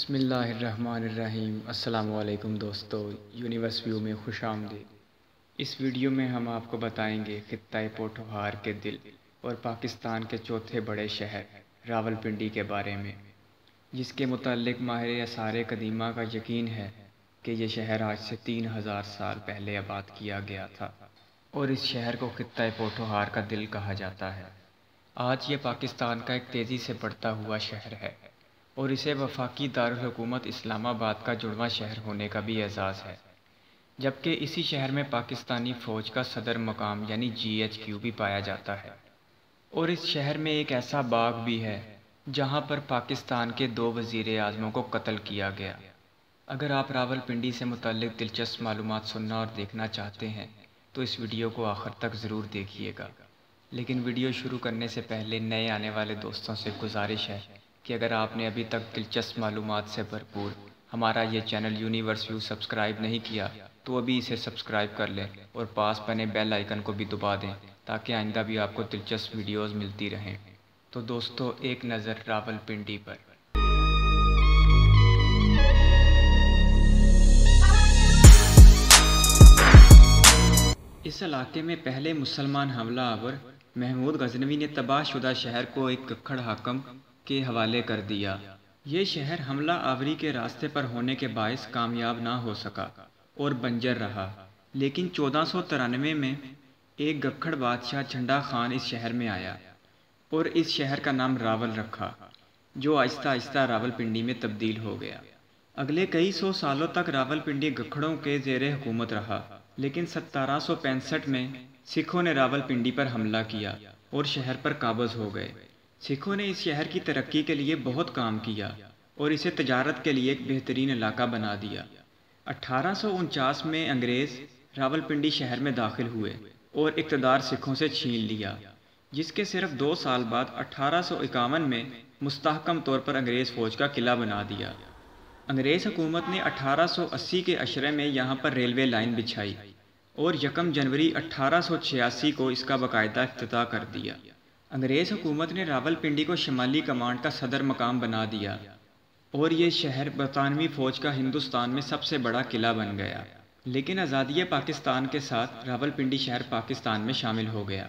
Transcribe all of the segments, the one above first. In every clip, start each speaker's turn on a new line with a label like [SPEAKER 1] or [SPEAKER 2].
[SPEAKER 1] بسم اللہ الرحمن الرحیم۔ السلام علیکم دوستو، یونیورس ویو میں خوش آمدید۔ اس ویڈیو میں ہم آپ کو بتائیں گے خطہ پوٹھوہار کے دل اور پاکستان کے چوتھے بڑے شہر راولپنڈی کے بارے میں، جس کے متعلق ماہر آثار قدیمہ کا یقین ہے کہ یہ شہر آج سے 3000 سال پہلے آباد کیا گیا تھا اور اس شہر کو خطہ پوٹھوہار کا دل کہا جاتا ہے۔ آج یہ پاکستان کا ایک تیزی سے بڑھتا ہوا شہر ہے اور اسے وفاقی دارالحکومت اسلام آباد کا جڑواں شہر ہونے کا بھی اعزاز ہے، جبکہ اسی شہر میں پاکستانی فوج کا صدر مقام یعنی GHQ بھی پایا جاتا ہے، اور اس شہر میں ایک ایسا باغ بھی ہے جہاں پر پاکستان کے 2 وزیر اعظموں کو قتل کیا گیا۔ اگر آپ راولپنڈی سے متعلق دلچسپ معلومات سننا اور دیکھنا چاہتے ہیں تو اس ویڈیو کو آخر تک ضرور دیکھیے گا، لیکن ویڈیو شروع کرنے سے پہلے نئے آنے والے دوستوں سے گزارش ہے کہ اگر آپ نے ابھی تک دلچسپ معلومات سے بھرپور ہمارا یہ چینل یونیورس ویو سبسکرائب نہیں کیا تو ابھی اسے سبسکرائب کر لیں اور پاس بنے بیل آئیکن کو بھی دبا دیں تاکہ آئندہ بھی آپ کو دلچسپ ویڈیوز ملتی رہیں۔ تو دوستو، ایک نظر راولپنڈی پر۔ اس علاقے میں پہلے مسلمان حملہ آور محمود غزنوی نے تباہ شدہ شہر کو ایک گکھڑ حاکم کے حوالے کر دیا۔ یہ شہر حملہ آوری کے راستے پر ہونے کے باعث کامیاب نہ ہو سکا اور بنجر رہا، لیکن 1493 میں ایک گکھڑ بادشاہ جھنڈا خان اس شہر میں آیا اور اس شہر کا نام راول رکھا، جو آہستہ آہستہ راولپنڈی میں تبدیل ہو گیا۔ اگلے کئی سو سالوں تک راولپنڈی گکھڑوں کے زیر حکومت رہا، لیکن 1765 میں سکھوں نے راولپنڈی پر حملہ کیا اور شہر پر قابض ہو گئے۔ سکھوں نے اس شہر کی ترقی کے لیے بہت کام کیا اور اسے تجارت کے لیے ایک بہترین علاقہ بنا دیا۔ 1849 میں انگریز راولپنڈی شہر میں داخل ہوئے اور اقتدار سکھوں سے چھین لیا، جس کے صرف 2 سال بعد 1851 میں مستحکم طور پر انگریز فوج کا قلعہ بنا دیا۔ انگریز حکومت نے 1880 کے عشرے میں یہاں پر ریلوے لائن بچھائی اور 1 جنوری 1886 کو اس کا باقاعدہ افتتاح کر دیا۔ انگریز حکومت نے راولپنڈی کو شمالی کمانڈ کا صدر مقام بنا دیا اور یہ شہر برطانوی فوج کا ہندوستان میں سب سے بڑا قلعہ بن گیا، لیکن آزادی پاکستان کے ساتھ راولپنڈی شہر پاکستان میں شامل ہو گیا۔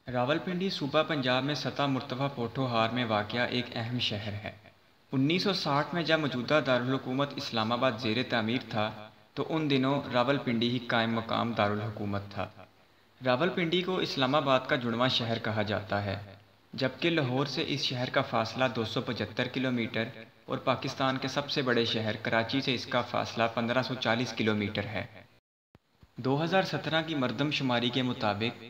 [SPEAKER 1] راولپنڈی صوبہ پنجاب میں سطح مرتفع پوٹھوہار میں واقع ایک اہم شہر ہے۔ 1960 میں جب موجودہ دارالحکومت اسلام آباد زیر تعمیر تھا تو ان دنوں راولپنڈی ہی قائم مقام دارالحکومت تھا۔ راولپنڈی کو اسلام آباد کا جڑواں شہر کہا جاتا ہے، جبکہ لاہور سے اس شہر کا فاصلہ 275 کلومیٹر اور پاکستان کے سب سے بڑے شہر کراچی سے اس کا فاصلہ 1540 کلومیٹر ہے۔ 2017 کی مردم شماری کے مطابق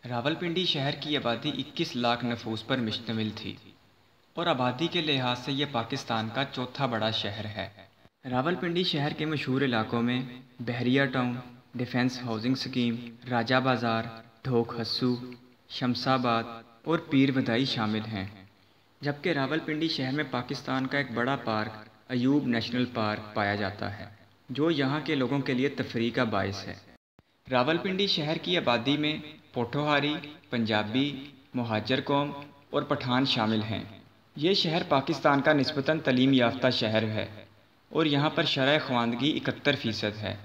[SPEAKER 1] راولپنڈی شہر کی آبادی 21 لاکھ نفوس پر مشتمل تھی اور آبادی کے لحاظ سے یہ پاکستان کا چوتھا بڑا شہر ہے۔ راولپنڈی شہر کے مشہور علاقوں میں بحریہ ٹاؤن، ڈیفنس ہاؤسنگ اسکیم، راجہ بازار، ڈھوک ہسو، شمس آباد اور پیر ودائی شامل ہیں، جبکہ راولپنڈی شہر میں پاکستان کا ایک بڑا پارک ایوب نیشنل پارک پایا جاتا ہے، جو یہاں کے لوگوں کے لیے تفریح کا باعث ہے۔ راولپنڈی شہر کی آبادی میں پوٹھوہاری، پنجابی، مہاجر قوم اور پٹھان شامل ہیں۔ یہ شہر پاکستان کا نسبتاً تعلیم یافتہ شہر ہے اور یہاں پر شرح خواندگی 71% ہے۔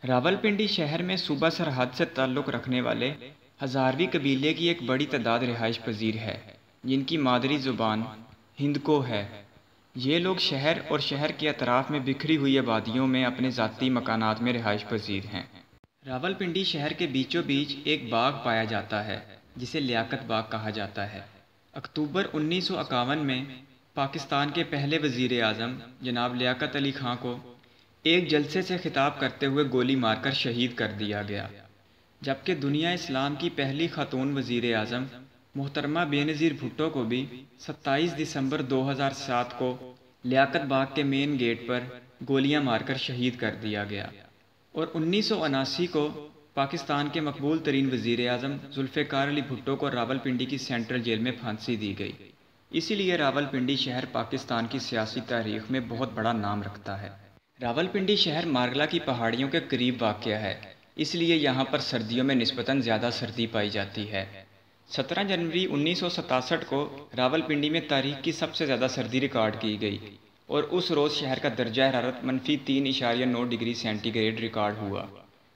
[SPEAKER 1] راولپنڈی شہر میں صوبہ سرحد سے تعلق رکھنے والے ہزاروی قبیلے کی ایک بڑی تعداد رہائش پذیر ہے، جن کی مادری زبان ہندکو ہے۔ یہ لوگ شہر اور شہر کے اطراف میں بکھری ہوئی آبادیوں میں اپنے ذاتی مکانات میں رہائش پذیر ہیں۔ راولپنڈی شہر کے بیچوں بیچ ایک باغ پایا جاتا ہے جسے لیاقت باغ کہا جاتا ہے۔ اکتوبر 1951 میں پاکستان کے پہلے وزیر اعظم جناب لیاقت علی خان کو ایک جلسے سے خطاب کرتے ہوئے گولی مار کر شہید کر دیا گیا، جبکہ دنیا اسلام کی پہلی خاتون وزیر اعظم محترمہ بینظیر بھٹو کو بھی 27 دسمبر 2007 کو لیاقت باغ کے مین گیٹ پر گولیاں مار کر شہید کر دیا گیا، اور 1979 کو پاکستان کے مقبول ترین وزیر اعظم ذوالفقار علی بھٹو کو راولپنڈی کی سینٹرل جیل میں پھانسی دی گئی۔ اسی لیے راولپنڈی شہر پاکستان کی سیاسی تاریخ میں بہت بڑا نام رکھتا ہے۔ راولپنڈی شہر مارگلا کی پہاڑیوں کے قریب واقع ہے، اس لیے یہاں پر سردیوں میں نسبتاً زیادہ سردی پائی جاتی ہے۔ 17 جنوری 1967 کو راولپنڈی میں تاریخ کی سب سے زیادہ سردی ریکارڈ کی گئی اور اس روز شہر کا درجہ حرارت -3.9 ڈگری سینٹی گریڈ ریکارڈ ہوا۔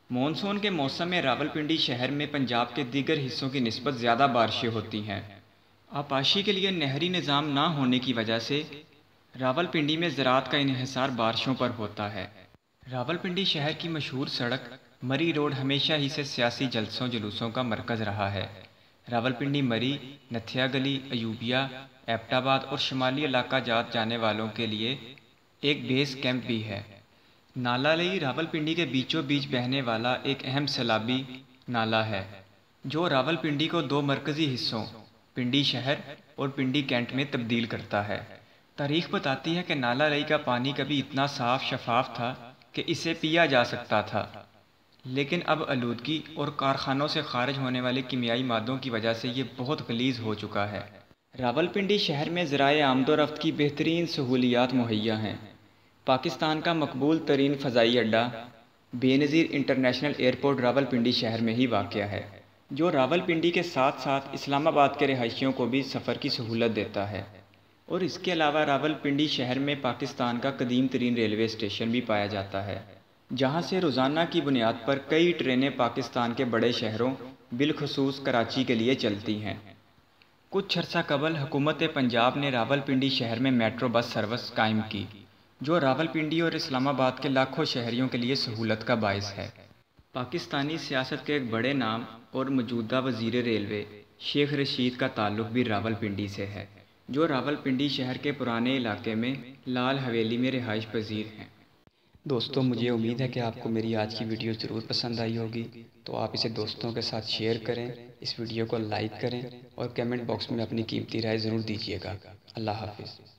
[SPEAKER 1] مونسون کے موسم میں راولپنڈی شہر میں پنجاب کے دیگر حصوں کی نسبت زیادہ بارشیں ہوتی ہیں۔ آبپاشی کے لیے نہری نظام نہ ہونے کی وجہ سے راولپنڈی میں زراعت کا انحصار بارشوں پر ہوتا ہے۔ راولپنڈی شہر کی مشہور سڑک مری روڈ ہمیشہ ہی سے سیاسی جلسوں جلوسوں کا مرکز رہا ہے۔ راولپنڈی مری، نتھیا گلی، ایوبیہ، ایبٹ آباد اور شمالی علاقہ جات جانے والوں کے لیے ایک بیس کیمپ بھی ہے۔ نالہ لئی راولپنڈی کے بیچوں بیچ بہنے والا ایک اہم سیلابی نالہ ہے جو راولپنڈی کو دو مرکزی حصوں پنڈی شہر اور پنڈی کینٹ میں تبدیل کرتا ہے۔ تاریخ بتاتی ہے کہ نالہ لئی کا پانی کبھی اتنا صاف شفاف تھا کہ اسے پیا جا سکتا تھا، لیکن اب آلودگی اور کارخانوں سے خارج ہونے والے کیمیائی مادوں کی وجہ سے یہ بہت غلیظ ہو چکا ہے۔ راولپنڈی شہر میں ذرائع آمد و رفت کی بہترین سہولیات مہیا ہیں۔ پاکستان کا مقبول ترین فضائی اڈہ بے نظیر انٹرنیشنل ایئرپورٹ راولپنڈی شہر میں ہی واقع ہے، جو راولپنڈی کے ساتھ ساتھ اسلام آباد کے رہائشیوں کو بھی سفر کی سہولت دیتا ہے۔ اور اس کے علاوہ راولپنڈی شہر میں پاکستان کا قدیم ترین ریلوے اسٹیشن بھی پایا جاتا ہے، جہاں سے روزانہ کی بنیاد پر کئی ٹرینیں پاکستان کے بڑے شہروں بالخصوص کراچی کے لیے چلتی ہیں۔ کچھ عرصہ قبل حکومت پنجاب نے راولپنڈی شہر میں میٹرو بس سروس قائم کی، جو راولپنڈی اور اسلام آباد کے لاکھوں شہریوں کے لیے سہولت کا باعث ہے۔ پاکستانی سیاست کے ایک بڑے نام اور موجودہ وزیر ریلوے شیخ رشید کا تعلق بھی راولپنڈی سے ہے، جو راولپنڈی شہر کے پرانے علاقے میں لال حویلی میں رہائش پذیر ہیں۔ دوستوں، مجھے امید ہے کہ آپ کو میری آج کی ویڈیو ضرور پسند آئی ہوگی، تو آپ اسے دوستوں کے ساتھ شیئر کریں، اس ویڈیو کو لائک کریں اور کمنٹ باکس میں اپنی قیمتی رائے ضرور دیجیے گا۔ اللہ حافظ۔